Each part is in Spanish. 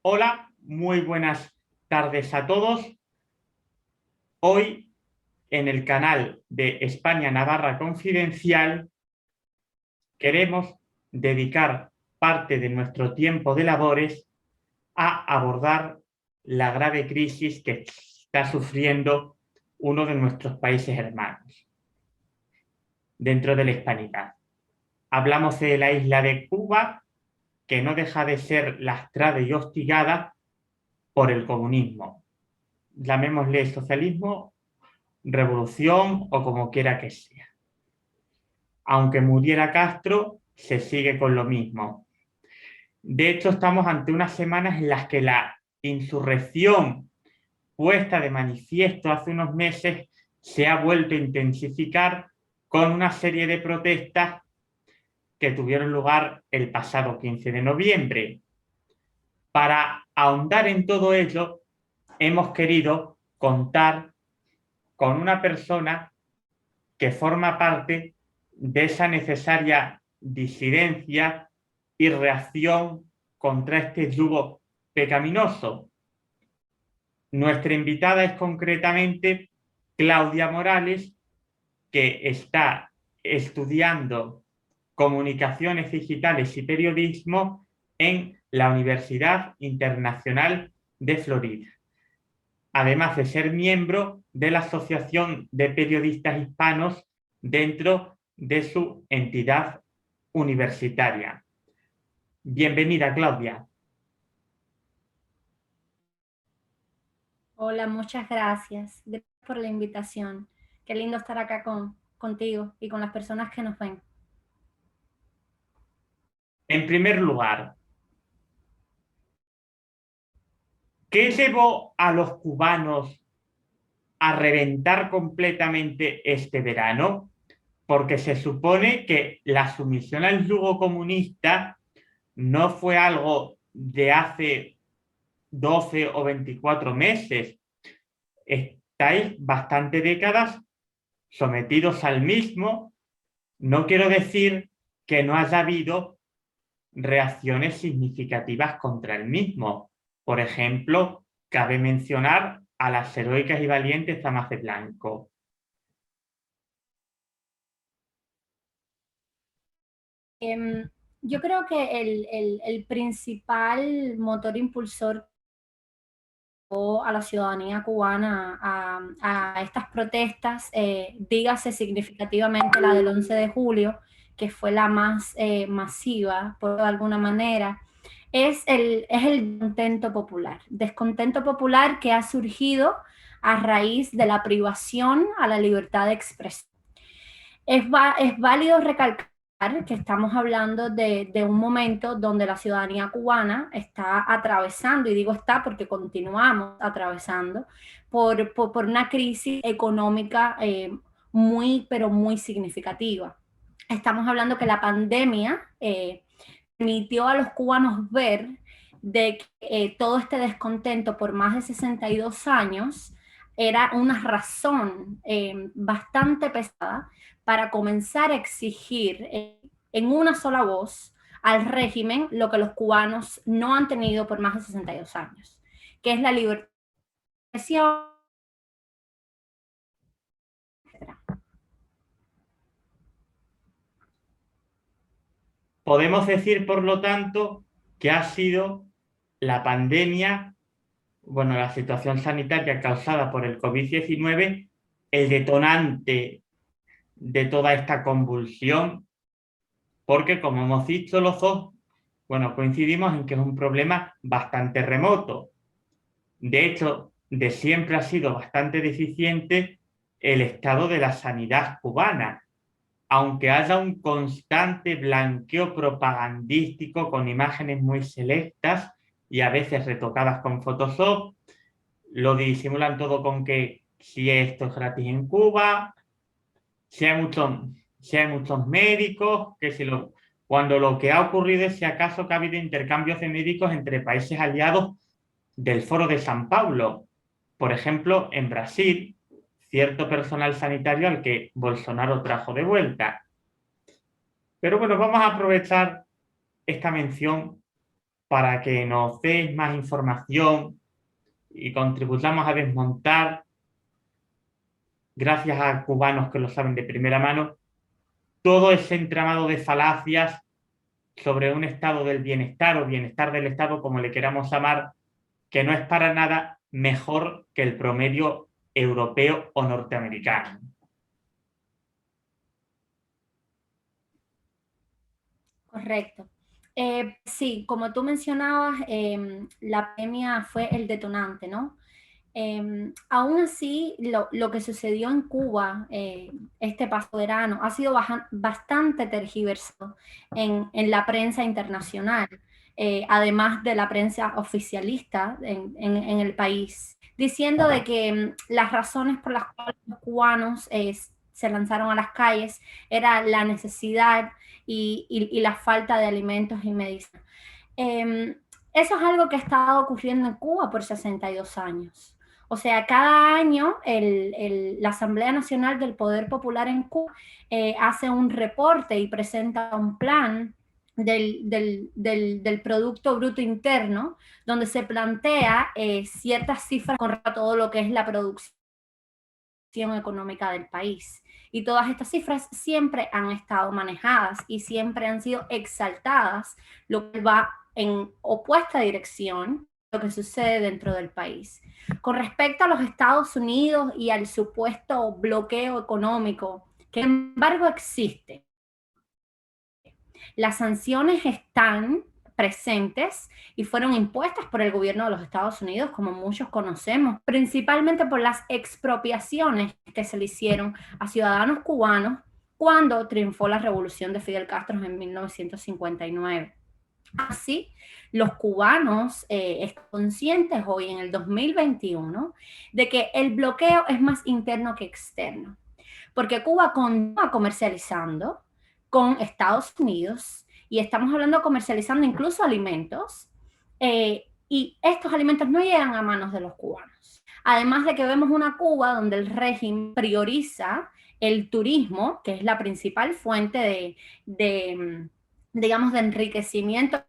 Hola, muy buenas tardes a todos. Hoy en el canal de España Navarra Confidencial queremos dedicar parte de nuestro tiempo de labores a abordar la grave crisis que está sufriendo uno de nuestros países hermanos dentro de la hispanidad. Hablamos de la isla de Cuba, que no deja de ser lastrada y hostigada por el comunismo. Llamémosle socialismo, revolución o como quiera que sea. Aunque muriera Castro, se sigue con lo mismo. De hecho, estamos ante unas semanas en las que la insurrección puesta de manifiesto hace unos meses se ha vuelto a intensificar con una serie de protestas que tuvieron lugar el pasado 15 de noviembre. Para ahondar en todo ello, hemos querido contar con una persona que forma parte de esa necesaria disidencia y reacción contra este yugo pecaminoso. Nuestra invitada es concretamente Claudia Morales, que está estudiando comunicaciones digitales y periodismo en la Universidad Internacional de Florida, además de ser miembro de la Asociación de Periodistas Hispanos dentro de su entidad universitaria. Bienvenida, Claudia. Hola, muchas gracias. Gracias por la invitación. Qué lindo estar acá contigo y con las personas que nos ven. En primer lugar, ¿qué llevó a los cubanos a reventar completamente este verano? Porque se supone que la sumisión al yugo comunista no fue algo de hace 12 o 24 meses. Estáis bastante décadas sometidos al mismo. No quiero decir que no haya habido reacciones significativas contra el mismo. Por ejemplo, cabe mencionar a las heroicas y valientes damas de blanco. Yo creo que el principal motor impulsor a la ciudadanía cubana a estas protestas, dígase significativamente la del 11 de julio, que fue la más masiva, por alguna manera, es el descontento popular que ha surgido a raíz de la privación a la libertad de expresión. Es válido recalcar que estamos hablando de un momento donde la ciudadanía cubana está atravesando, y digo está porque continuamos atravesando, por una crisis económica muy, pero muy significativa. Estamos hablando que la pandemia permitió a los cubanos ver de que todo este descontento por más de 62 años era una razón bastante pesada para comenzar a exigir en una sola voz al régimen lo que los cubanos no han tenido por más de 62 años, que es la libertad de expresión, etc. Podemos decir, por lo tanto, que ha sido la pandemia, bueno, la situación sanitaria causada por el COVID-19, el detonante de toda esta convulsión, porque como hemos dicho los dos, bueno, coincidimos en que es un problema bastante remoto. De hecho, de siempre ha sido bastante deficiente el estado de la sanidad cubana, aunque haya un constante blanqueo propagandístico con imágenes muy selectas y a veces retocadas con Photoshop, lo disimulan todo con que si esto es gratis en Cuba, si hay muchos médicos, cuando lo que ha ocurrido es si acaso que ha habido intercambios de médicos entre países aliados del Foro de San Pablo. Por ejemplo, en Brasil, cierto personal sanitario al que Bolsonaro trajo de vuelta. Pero bueno, vamos a aprovechar esta mención para que nos deis más información y contribuyamos a desmontar, gracias a cubanos que lo saben de primera mano, todo ese entramado de falacias sobre un estado del bienestar o bienestar del Estado, como le queramos llamar, que no es para nada mejor que el promedio europeo o norteamericano. Correcto. Sí, como tú mencionabas, la pandemia fue el detonante, ¿no? Aún así, lo que sucedió en Cuba este pasado verano ha sido bastante tergiversado en la prensa internacional, además de la prensa oficialista en el país, diciendo de que las razones por las cuales los cubanos se lanzaron a las calles era la necesidad y la falta de alimentos y medicinas. Eso es algo que ha estado ocurriendo en Cuba por 62 años. O sea, cada año la Asamblea Nacional del Poder Popular en Cuba hace un reporte y presenta un plan del Producto Bruto Interno, donde se plantea ciertas cifras con todo lo que es la producción económica del país. Y todas estas cifras siempre han estado manejadas y siempre han sido exaltadas, lo que va en opuesta dirección a lo que sucede dentro del país. Con respecto a los Estados Unidos y al supuesto bloqueo económico, que sin embargo existe, las sanciones están presentes y fueron impuestas por el gobierno de los Estados Unidos, como muchos conocemos, principalmente por las expropiaciones que se le hicieron a ciudadanos cubanos cuando triunfó la revolución de Fidel Castro en 1959. Así, los cubanos están conscientes hoy en el 2021 de que el bloqueo es más interno que externo, porque Cuba continúa comercializando con Estados Unidos y estamos hablando comercializando incluso alimentos y estos alimentos no llegan a manos de los cubanos. Además de que vemos una Cuba donde el régimen prioriza el turismo, que es la principal fuente digamos, de enriquecimiento.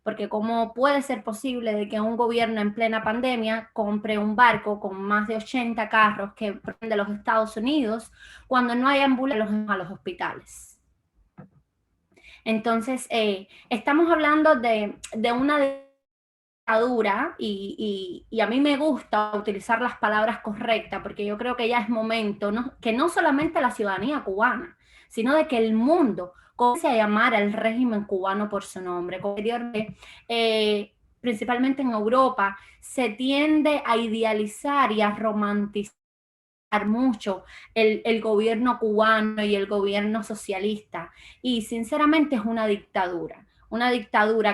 Porque cómo puede ser posible de que un gobierno en plena pandemia compre un barco con más de 80 carros que provienen de los Estados Unidos cuando no hay ambulancias a los hospitales. Entonces, estamos hablando de una dictadura y a mí me gusta utilizar las palabras correctas porque yo creo que ya es momento, que no solamente la ciudadanía cubana, sino de que el mundo comience a llamar al régimen cubano por su nombre. Principalmente en Europa, se tiende a idealizar y a romantizar mucho el gobierno cubano y el gobierno socialista. Y sinceramente es una dictadura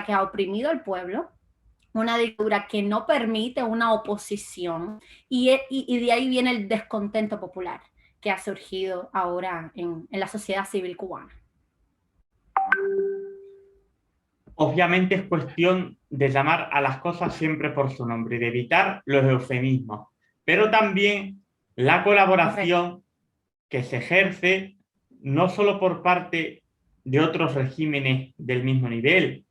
que ha oprimido al pueblo, una dictadura que no permite una oposición y de ahí viene el descontento popular que ha surgido ahora en la sociedad civil cubana. Obviamente es cuestión de llamar a las cosas siempre por su nombre y de evitar los eufemismos, pero también la colaboración que se ejerce no solo por parte de otros regímenes del mismo nivel,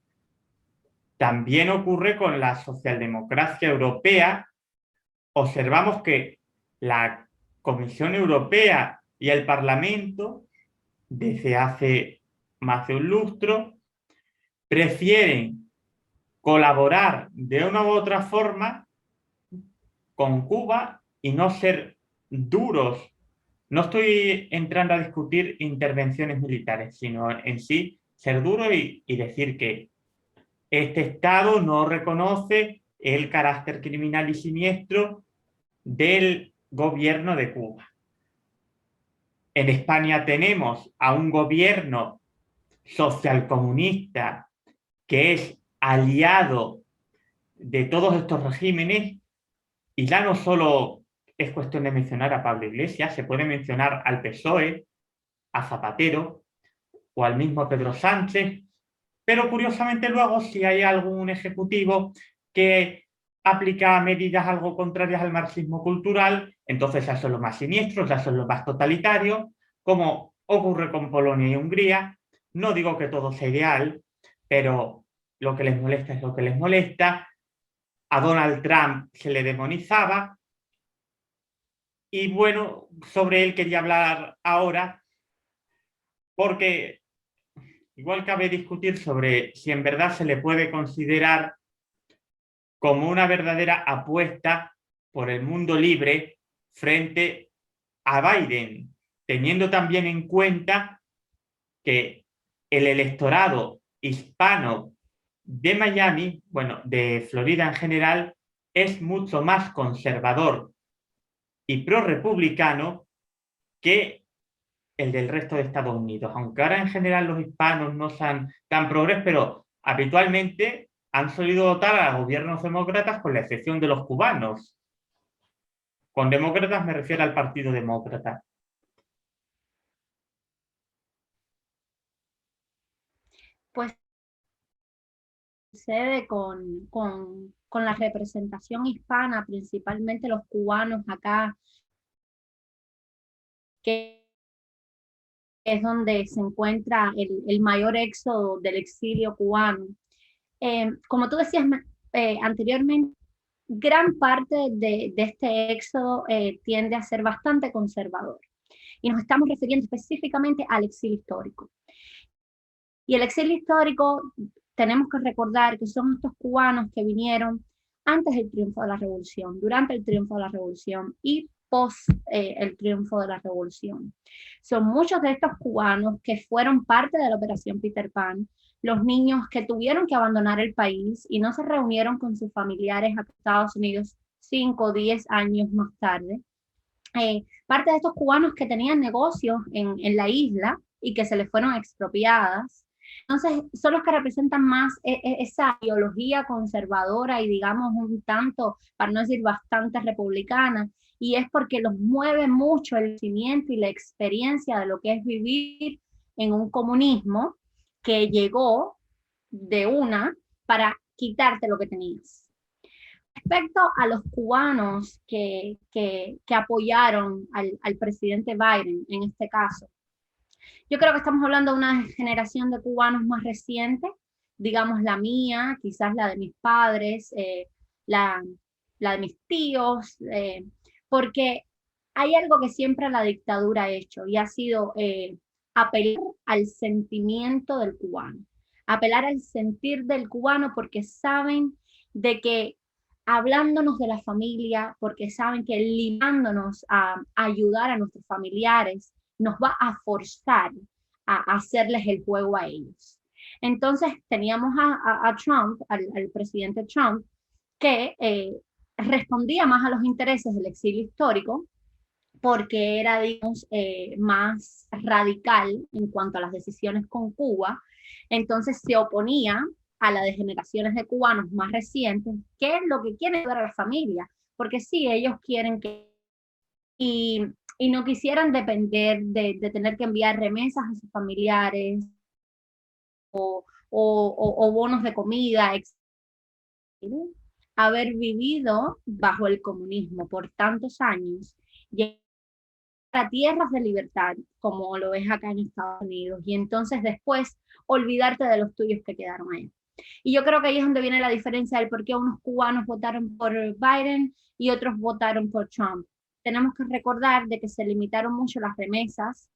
también ocurre con la socialdemocracia europea. Observamos que la Comisión Europea y el Parlamento, desde hace más de un lustro, prefieren colaborar de una u otra forma con Cuba y no ser duros. No estoy entrando a discutir intervenciones militares, sino en sí ser duro y decir que este Estado no reconoce el carácter criminal y siniestro del gobierno de Cuba. En España tenemos a un gobierno socialcomunista que es aliado de todos estos regímenes y ya no solo es cuestión de mencionar a Pablo Iglesias, se puede mencionar al PSOE, a Zapatero o al mismo Pedro Sánchez, pero curiosamente luego si hay algún ejecutivo que aplica medidas algo contrarias al marxismo cultural, entonces ya son los más siniestros, ya son los más totalitarios, como ocurre con Polonia y Hungría. No digo que todo sea ideal, pero lo que les molesta es lo que les molesta. A Donald Trump se le demonizaba. Y bueno, sobre él quería hablar ahora, porque igual cabe discutir sobre si en verdad se le puede considerar como una verdadera apuesta por el mundo libre frente a Biden, teniendo también en cuenta que el electorado hispano de Miami, bueno, de Florida en general, es mucho más conservador y pro-republicano que el del resto de Estados Unidos. Aunque ahora en general los hispanos no sean tan progres, pero habitualmente han solido votar a gobiernos demócratas con la excepción de los cubanos. Con demócratas me refiero al Partido Demócrata. Pues sucede con la representación hispana, principalmente los cubanos acá, que es donde se encuentra el mayor éxodo del exilio cubano. Como tú decías anteriormente, gran parte de este éxodo tiende a ser bastante conservador. Y nos estamos refiriendo específicamente al exilio histórico. Y el exilio histórico, tenemos que recordar que son estos cubanos que vinieron antes del triunfo de la revolución, durante el triunfo de la revolución y post el triunfo de la revolución. Son muchos de estos cubanos que fueron parte de la operación Peter Pan, los niños que tuvieron que abandonar el país y no se reunieron con sus familiares a Estados Unidos 5 o 10 años más tarde. Parte de estos cubanos que tenían negocios en la isla y que se les fueron expropiadas. Entonces, son los que representan más esa ideología conservadora y digamos un tanto, para no decir bastante republicana, y es porque los mueve mucho el conocimiento y la experiencia de lo que es vivir en un comunismo que llegó de una para quitarte lo que tenías. Respecto a los cubanos que apoyaron al presidente Biden en este caso, yo creo que estamos hablando de una generación de cubanos más reciente, digamos la mía, quizás la de mis padres, la, la de mis tíos, porque hay algo que siempre la dictadura ha hecho y ha sido apelar al sentimiento del cubano, apelar al sentir del cubano porque saben de que hablándonos de la familia, porque saben que limándonos a ayudar a nuestros familiares, nos va a forzar a hacerles el juego a ellos. Entonces teníamos a Trump, al presidente Trump, que respondía más a los intereses del exilio histórico, porque era, digamos, más radical en cuanto a las decisiones con Cuba. Entonces se oponía a la de generaciones de cubanos más recientes, que es lo que quieren ver a la familia, porque sí, ellos quieren que... Y no quisieran depender de tener que enviar remesas a sus familiares o bonos de comida, etc. Haber vivido bajo el comunismo por tantos años, llegar a tierras de libertad, como lo es acá en Estados Unidos, y entonces después olvidarte de los tuyos que quedaron ahí. Y yo creo que ahí es donde viene la diferencia del por qué unos cubanos votaron por Biden y otros votaron por Trump. Tenemos que recordar de que se limitaron mucho las remesas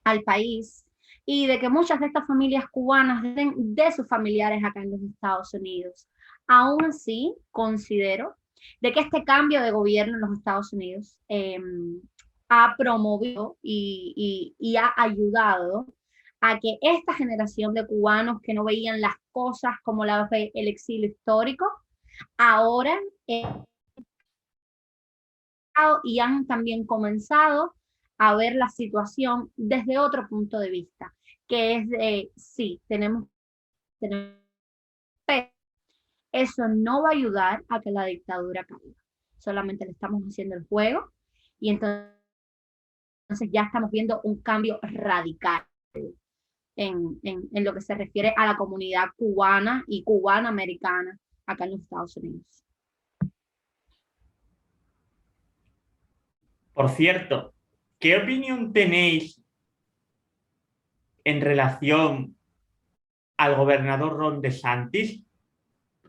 al país y de que muchas de estas familias cubanas de sus familiares acá en los Estados Unidos. Aún así, considero de que este cambio de gobierno en los Estados Unidos ha promovido y ha ayudado a que esta generación de cubanos que no veían las cosas como la ve el exilio histórico, ahora y han también comenzado a ver la situación desde otro punto de vista, que es de, sí, tenemos eso no va a ayudar a que la dictadura caiga. Solamente le estamos haciendo el juego y entonces ya estamos viendo un cambio radical en lo que se refiere a la comunidad cubana y cubana-americana acá en los Estados Unidos. Por cierto, ¿qué opinión tenéis en relación al gobernador Ron DeSantis?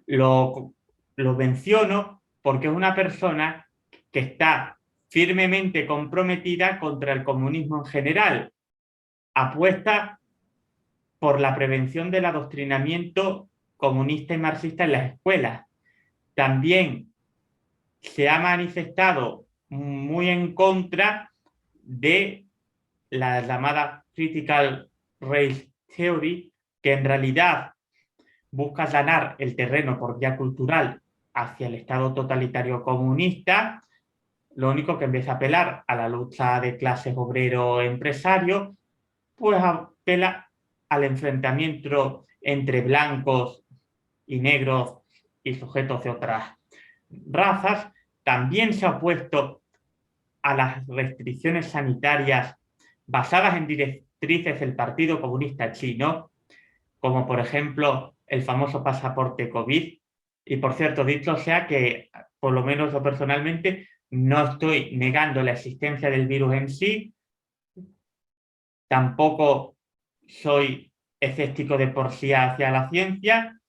Lo, lo menciono porque es una persona que está firmemente comprometida contra el comunismo en general. Apuesta por la prevención del adoctrinamiento comunista y marxista en las escuelas. También se ha manifestado muy en contra de la llamada Critical Race Theory, que en realidad busca allanar el terreno por vía cultural hacia el Estado totalitario comunista. Lo único que en vez de apelar a la lucha de clases obrero-empresario, pues apela al enfrentamiento entre blancos y negros y sujetos de otras razas. También se ha opuesto a las restricciones sanitarias basadas en directrices del Partido Comunista Chino, como por ejemplo el famoso pasaporte COVID. Y por cierto, dicho sea que, por lo menos yo personalmente, no estoy negando la existencia del virus en sí, tampoco soy escéptico de por sí hacia la ciencia.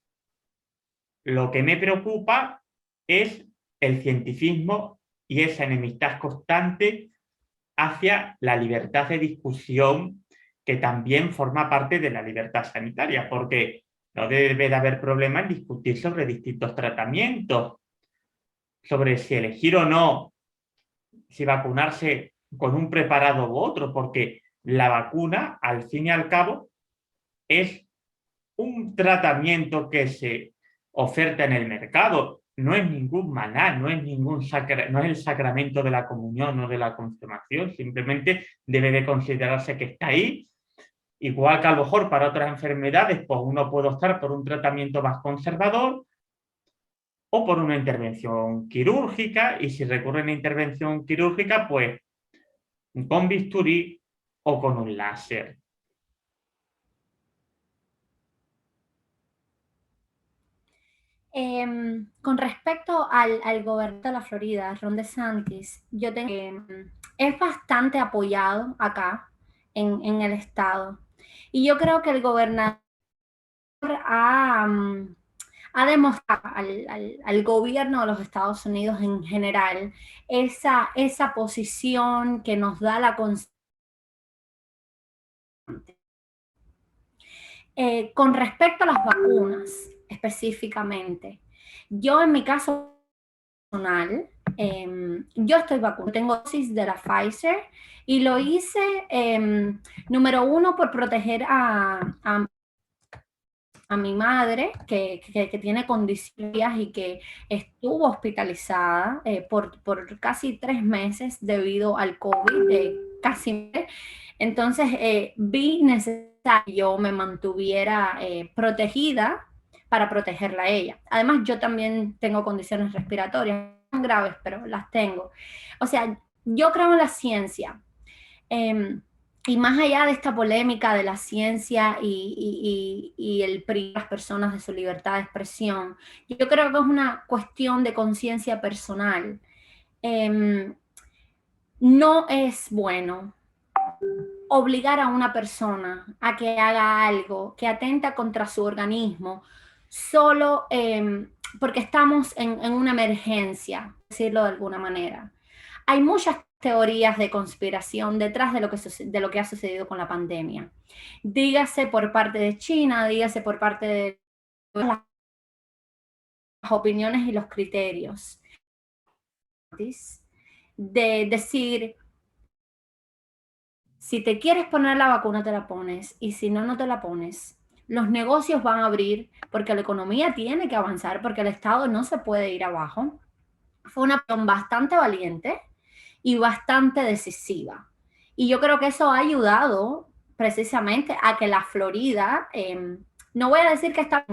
Lo que me preocupa es el cientificismo y esa enemistad constante hacia la libertad de discusión, que también forma parte de la libertad sanitaria, porque no debe de haber problema en discutir sobre distintos tratamientos, sobre si elegir o no, si vacunarse con un preparado u otro, porque la vacuna, al fin y al cabo, es un tratamiento que se oferta en el mercado. No es ningún maná, no es no es el sacramento de la comunión o de la confirmación, simplemente debe de considerarse que está ahí. Igual que a lo mejor para otras enfermedades, pues uno puede optar por un tratamiento más conservador o por una intervención quirúrgica, y si recurre a una intervención quirúrgica, pues con bisturí o con un láser. Con respecto al gobernador de la Florida, Ron DeSantis, yo tengo es bastante apoyado acá en el estado. Y yo creo que el gobernador ha, ha demostrado al gobierno de los Estados Unidos en general esa posición que nos da la Constitución. Con respecto a las vacunas específicamente, yo en mi caso personal, yo estoy vacunada, tengo dosis de la Pfizer y lo hice, número uno, por proteger a mi madre, que tiene condiciones y que estuvo hospitalizada por casi 3 meses debido al COVID, casi. Entonces, vi necesario que yo me mantuviera protegida para protegerla a ella. Además, yo también tengo condiciones respiratorias, no tan graves, pero las tengo. O sea, yo creo en la ciencia. Y más allá de esta polémica de la ciencia y el privar a las personas de su libertad de expresión, yo creo que es una cuestión de conciencia personal. No es bueno obligar a una persona a que haga algo que atenta contra su organismo solo porque estamos en una emergencia, decirlo de alguna manera. Hay muchas teorías de conspiración detrás de lo que ha sucedido con la pandemia. Dígase por parte de China, dígase por parte de las opiniones y los criterios. De decir, si te quieres poner la vacuna, te la pones, y si no, no te la pones. Los negocios van a abrir porque la economía tiene que avanzar, porque el Estado no se puede ir abajo. Fue una acción bastante valiente y bastante decisiva. Y yo creo que eso ha ayudado precisamente a que la Florida, no voy a decir que está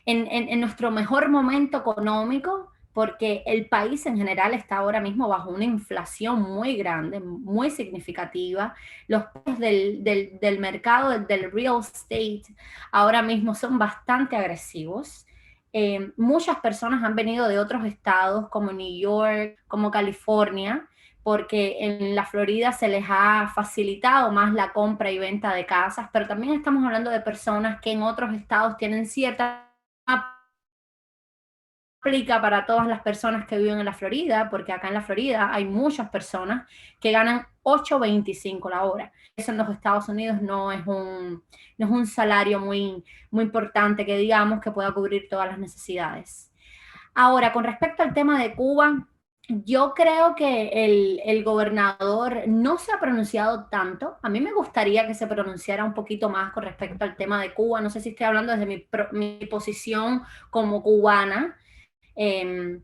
en nuestro mejor momento económico, porque el país en general está ahora mismo bajo una inflación muy grande, muy significativa. Los precios del mercado, del real estate, ahora mismo son bastante agresivos. Muchas personas han venido de otros estados como New York, como California, porque en la Florida se les ha facilitado más la compra y venta de casas, pero también estamos hablando de personas que en otros estados tienen cierta aplica para todas las personas que viven en la Florida, porque acá en la Florida hay muchas personas que ganan 8.25 la hora. Eso en los Estados Unidos no es un salario muy importante que digamos que pueda cubrir todas las necesidades. Ahora, con respecto al tema de Cuba, yo creo que el gobernador no se ha pronunciado tanto. A mí me gustaría que se pronunciara un poquito más con respecto al tema de Cuba. No sé si estoy hablando desde mi posición como cubana, eh,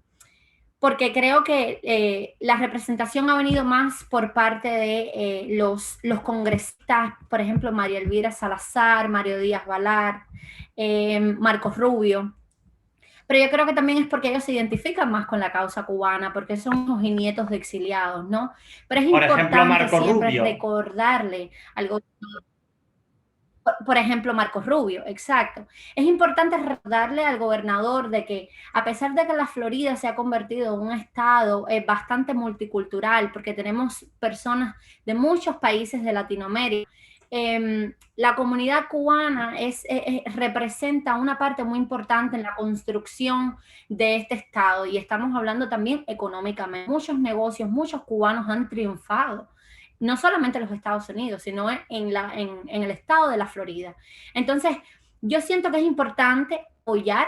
porque creo que la representación ha venido más por parte de los congresistas, por ejemplo, María Elvira Salazar, Mario Díaz Balart, Marcos Rubio. Pero yo creo que también es porque ellos se identifican más con la causa cubana, porque son hijos y nietos de exiliados, ¿no? Pero es Por ejemplo, importante Marco siempre Rubio. recordarle algo. Por ejemplo, Marcos Rubio, exacto. Es importante recordarle al gobernador de que a pesar de que la Florida se ha convertido en un estado bastante multicultural, porque tenemos personas de muchos países de Latinoamérica, la comunidad cubana representa una parte muy importante en la construcción de este estado y estamos hablando también económicamente. Muchos negocios, muchos cubanos han triunfado no solamente en los Estados Unidos, sino en el estado de la Florida. Entonces, yo siento que es importante apoyar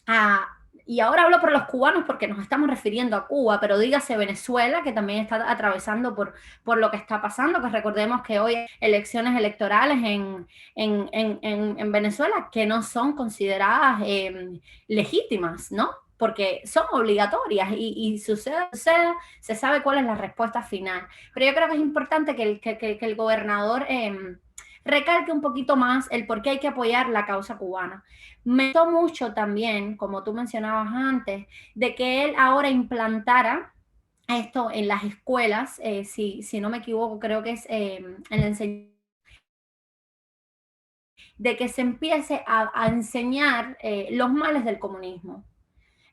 a, y ahora hablo por los cubanos porque nos estamos refiriendo a Cuba, pero dígase Venezuela, que también está atravesando por lo que está pasando, que recordemos que hoy hay elecciones electorales en Venezuela que no son consideradas legítimas, ¿no? Porque son obligatorias y sucede, se sabe cuál es la respuesta final. Pero yo creo que es importante que el gobernador recalque un poquito más el por qué hay que apoyar la causa cubana. Me gustó mucho también, como tú mencionabas antes, de que él ahora implantara esto en las escuelas, si no me equivoco, creo que es en la enseñanza, de que se empiece a enseñar los males del comunismo.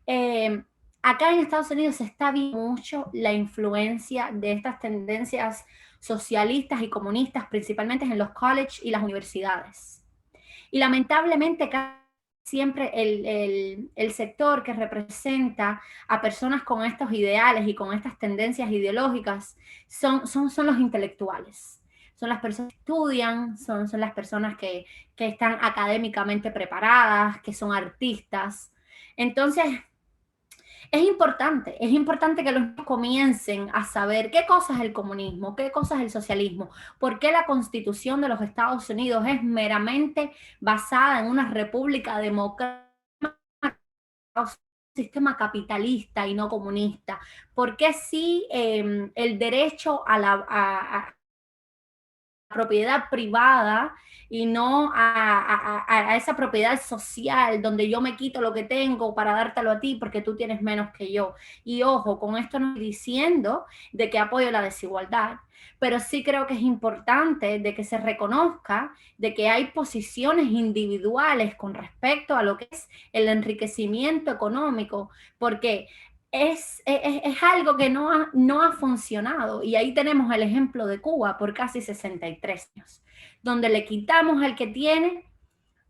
Eh, Acá en Estados Unidos se está viendo mucho la influencia de estas tendencias socialistas y comunistas, principalmente en los colleges y las universidades. Y lamentablemente siempre el sector que representa a personas con estos ideales y con estas tendencias ideológicas son los intelectuales. Son las personas que estudian, son las personas que están académicamente preparadas, que son artistas. Entonces, es importante que los niños comiencen a saber qué cosa es el comunismo, qué cosa es el socialismo, por qué la Constitución de los Estados Unidos es meramente basada en una república democrática, un sistema capitalista y no comunista, por qué sí el derecho a propiedad privada y no a esa propiedad social donde yo me quito lo que tengo para dártelo a ti porque tú tienes menos que yo. Y ojo, con esto no estoy diciendo de que apoyo la desigualdad, pero sí creo que es importante de que se reconozca de que hay posiciones individuales con respecto a lo que es el enriquecimiento económico, porque es algo que no ha funcionado. Y ahí tenemos el ejemplo de Cuba por casi 63 años, donde le quitamos al que tiene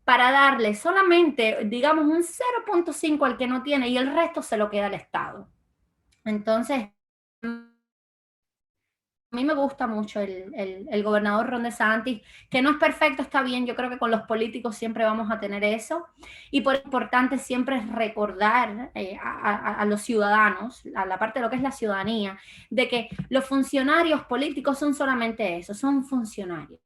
para darle solamente, digamos, un 0.5 al que no tiene y el resto se lo queda al Estado. Entonces, a mí me gusta mucho el gobernador Ron DeSantis, que no es perfecto, está bien, yo creo que con los políticos siempre vamos a tener eso, y por importante siempre es recordar a los ciudadanos, a la parte de lo que es la ciudadanía, de que los funcionarios políticos son solamente eso, son funcionarios.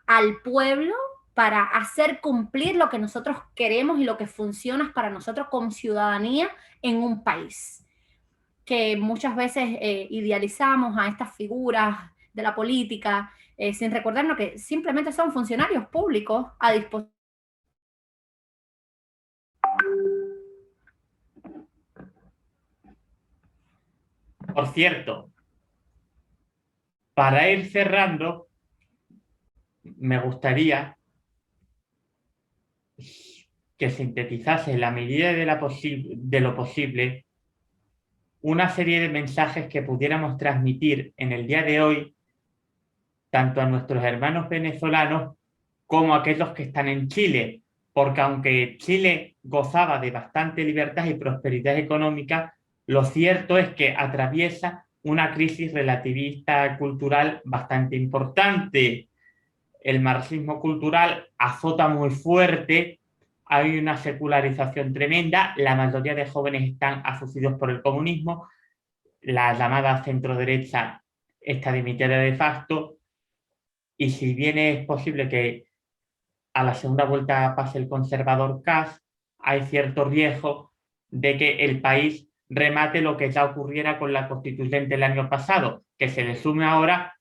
Al pueblo para hacer cumplir lo que nosotros queremos y lo que funciona para nosotros como ciudadanía en un país, que muchas veces idealizamos a estas figuras de la política sin recordarnos que simplemente son funcionarios públicos a disposición. Por cierto, para ir cerrando, me gustaría que sintetizase en la medida de lo posible una serie de mensajes que pudiéramos transmitir en el día de hoy, tanto a nuestros hermanos venezolanos como a aquellos que están en Chile, porque aunque Chile gozaba de bastante libertad y prosperidad económica, lo cierto es que atraviesa una crisis relativista cultural bastante importante. El marxismo cultural azota muy fuerte, hay una secularización tremenda, la mayoría de jóvenes están afocidos por el comunismo, la llamada centroderecha está dimitida de facto, y si bien es posible que a la segunda vuelta pase el conservador Kast, hay cierto riesgo de que el país remate lo que ya ocurriera con la constituyente el año pasado, que se le sume ahora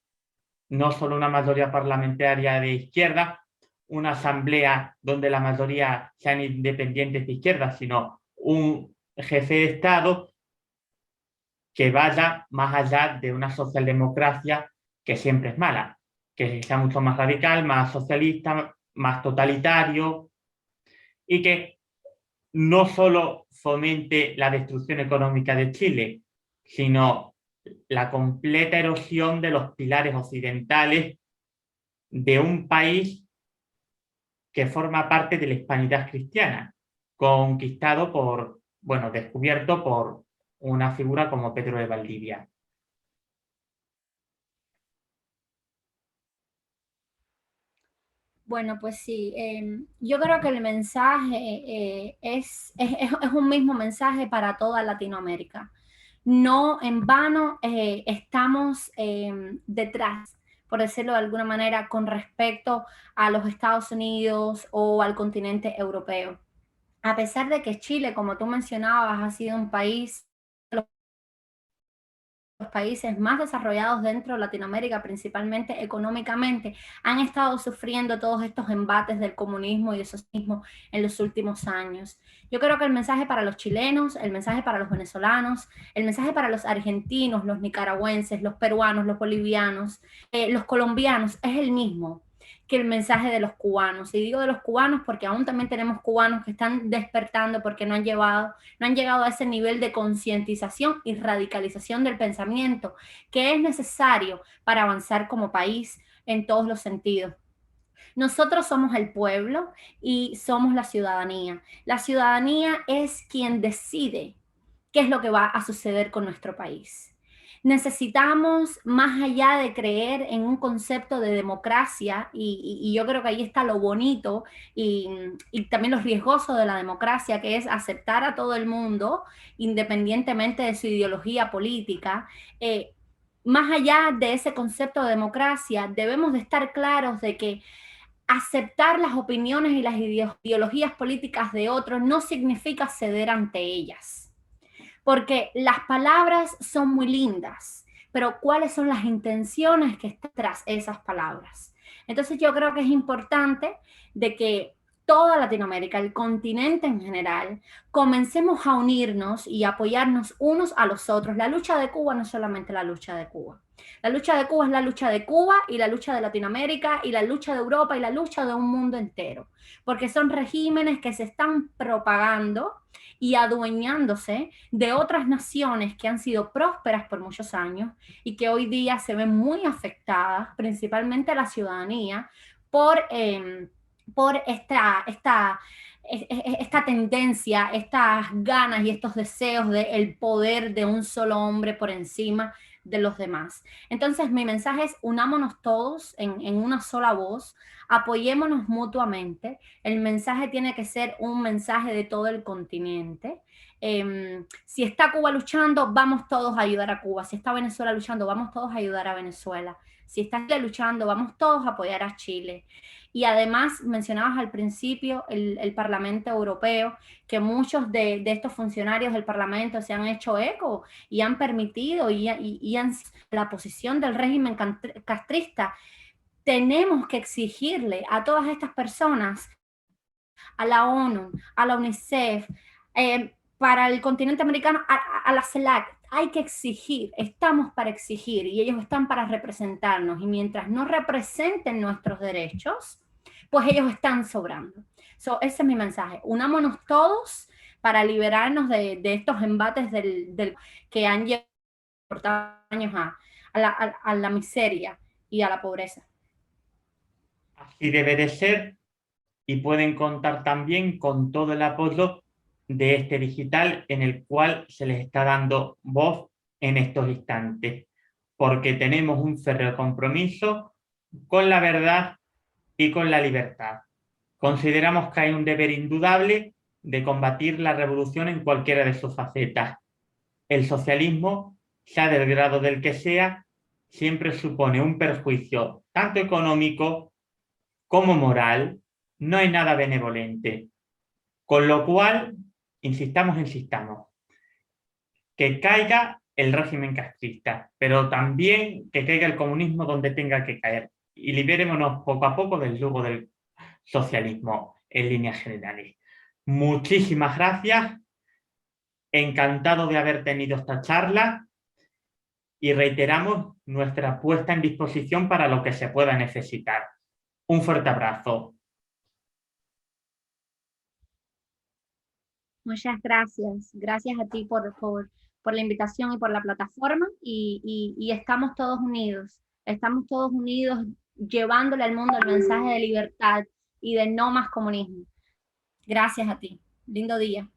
no solo una mayoría parlamentaria de izquierda, una asamblea donde la mayoría sean independientes de izquierda, sino un jefe de Estado que vaya más allá de una socialdemocracia que siempre es mala, que sea mucho más radical, más socialista, más totalitario y que no solo fomente la destrucción económica de Chile, sino la completa erosión de los pilares occidentales de un país que forma parte de la hispanidad cristiana, conquistado por, bueno, descubierto por una figura como Pedro de Valdivia. Bueno, pues sí, yo creo que el mensaje es un mismo mensaje para toda Latinoamérica. No en vano estamos detrás, por decirlo de alguna manera, con respecto a los Estados Unidos o al continente europeo. A pesar de que Chile, como tú mencionabas, ha sido un país, los países más desarrollados dentro de Latinoamérica, principalmente económicamente, han estado sufriendo todos estos embates del comunismo y del socialismo en los últimos años. Yo creo que el mensaje para los chilenos, el mensaje para los venezolanos, el mensaje para los argentinos, los nicaragüenses, los peruanos, los bolivianos, los colombianos es el mismo que el mensaje de los cubanos. Y digo de los cubanos porque aún también tenemos cubanos que están despertando porque no han llegado a ese nivel de concientización y radicalización del pensamiento que es necesario para avanzar como país en todos los sentidos. Nosotros somos el pueblo y somos la ciudadanía. La ciudadanía es quien decide qué es lo que va a suceder con nuestro país. Necesitamos, más allá de creer en un concepto de democracia, y yo creo que ahí está lo bonito y también lo riesgoso de la democracia, que es aceptar a todo el mundo, independientemente de su ideología política. Más allá de ese concepto de democracia, debemos de estar claros de que aceptar las opiniones y las ideologías políticas de otros no significa ceder ante ellas, porque las palabras son muy lindas, pero ¿cuáles son las intenciones que están tras esas palabras? Entonces yo creo que es importante de que toda Latinoamérica, el continente en general, comencemos a unirnos y apoyarnos unos a los otros. La lucha de Cuba no es solamente la lucha de Cuba. La lucha de Cuba es la lucha de Cuba y la lucha de Latinoamérica y la lucha de Europa y la lucha de un mundo entero, porque son regímenes que se están propagando y adueñándose de otras naciones que han sido prósperas por muchos años y que hoy día se ven muy afectadas, principalmente la ciudadanía, por esta tendencia, estas ganas y estos deseos del poder de un solo hombre por encima de los demás. Entonces, mi mensaje es unámonos todos en una sola voz, apoyémonos mutuamente. El mensaje tiene que ser un mensaje de todo el continente. Si está Cuba luchando, vamos todos a ayudar a Cuba. Si está Venezuela luchando, vamos todos a ayudar a Venezuela. Si está Chile luchando, vamos todos a apoyar a Chile. Y además, mencionabas al principio el Parlamento Europeo, que muchos de estos funcionarios del Parlamento se han hecho eco y han permitido y han la posición del régimen castrista. Tenemos que exigirle a todas estas personas, a la ONU, a la UNICEF, para el continente americano, a la CELAC, hay que exigir, estamos para exigir y ellos están para representarnos y mientras no representen nuestros derechos, pues ellos están sobrando. Ese es mi mensaje, unámonos todos para liberarnos de estos embates que han llevado por años a la miseria y a la pobreza. Así debe de ser, y pueden contar también con todo el apoyo de este digital en el cual se les está dando voz en estos instantes, porque tenemos un férreo compromiso con la verdad y con la libertad. Consideramos que hay un deber indudable de combatir la revolución en cualquiera de sus facetas. El socialismo, sea del grado del que sea, siempre supone un perjuicio tanto económico como moral, no hay nada benevolente. Con lo cual, insistamos, que caiga el régimen castrista, pero también que caiga el comunismo donde tenga que caer y liberémonos poco a poco del yugo del socialismo en líneas generales. Muchísimas gracias, encantado de haber tenido esta charla y reiteramos nuestra puesta en disposición para lo que se pueda necesitar. Un fuerte abrazo. Muchas gracias. Gracias a ti por la invitación y por la plataforma y estamos todos unidos. Estamos todos unidos llevándole al mundo el mensaje de libertad y de no más comunismo. Gracias a ti. Lindo día.